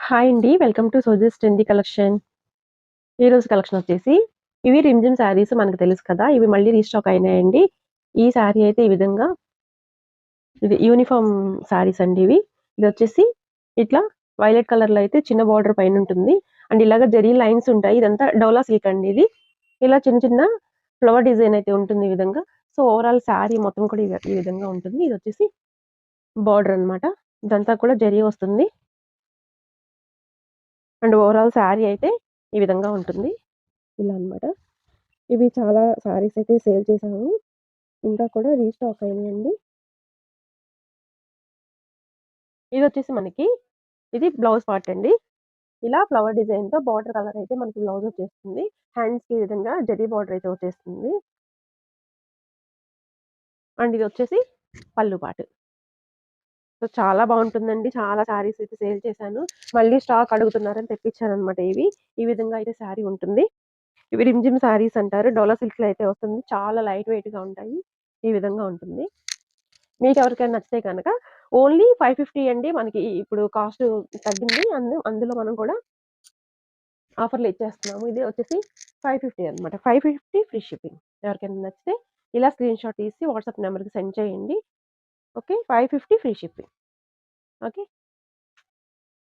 Hi అండి. Welcome to సోజస్ trendy collection. ఈరోజు కలెక్షన్ వచ్చేసి ఇవి రిమ్‌జిమ్ శారీస్ మనకు తెలుసు కదా! ఇవి మళ్ళీ రీస్టాక్ అయినాయండి. ఈ శారీ అయితే ఈ విధంగా ఇది యూనిఫార్మ్ శారీస్ అండి ఇవి. ఇదొచ్చేసి ఇట్లా వైలెట్ కలర్‌లో అయితే చిన్న బార్డర్ పైనుంటుంది. అండ్ ఇలాగ జరీ లైన్స్ ఉంటాయి. ఇదంతా డోలా సిల్క్ అండి ఇది. ఇలా చిన్న చిన్న ఫ్లవర్ డిజైన్ అయితే ఉంటుంది ఈ విధంగా. సో, ఓవరాల్ శారీ మొత్తం కూడా ఈ విధంగా ఉంటుంది. ఇదొచ్చేసి బార్డర్ అన్నమాట. ఇదంతా కూడా జరీ వస్తుంది. అండ్ ఓవరాల్ శారీ అయితే ఈ విధంగా ఉంటుంది. ఇలా అన్నమాట. ఇవి చాలా శారీస్ అయితే సేల్ చేశాము. ఇంకా కూడా రీస్టాక్ అయినాయండి. ఇదొచ్చేసి మనకి ఇది బ్లౌజ్ పార్ట్ అండి. ఇలా ఫ్లవర్ డిజైన్‌తో బార్డర్ కలర్ అయితే మనకి బ్లౌజ్ వచ్చేస్తుంది. హ్యాండ్స్‌కి ఈ విధంగా జరీ బార్డర్ అయితే వచ్చేస్తుంది. అండ్ ఇదొచ్చేసి పళ్ళు పార్ట్. సో, చాలా బావుంటుందండి. చాలా శారీస్ అయితే సేల్ చేశాను. మళ్ళీ స్టాక్ అడుగుతున్నారని తెప్పించాననమాట ఇవి. ఈ విధంగా అయితే శారీ ఉంటుంది. ఇవి రిమ్‌జిమ్ శారీస్ అంటారు. డోలా సిల్క్‌లో అయితే వస్తుంది. చాలా లైట్ వెయిట్‌గా ఉంటాయి. ఈ విధంగా ఉంటుంది. మీకెవరికైనా నచ్చితే గనక ఓన్లీ 550 అండి. మనకి ఇప్పుడు కాస్ట్ తగ్గింది. అందులో మనం కూడా ఆఫర్‌లో ఇచ్చేస్తున్నాము. ఇది వచ్చేసి 550 అనమాట. 550 ఫ్రీ షిప్పింగ్. ఎవరికైనా నచ్చితే ఇలా స్క్రీన్‌షాట్ తీసి వాట్సాప్ నంబర్‌కి సెండ్ చేయండి. ఓకే. 550 free shipping. ఓకే.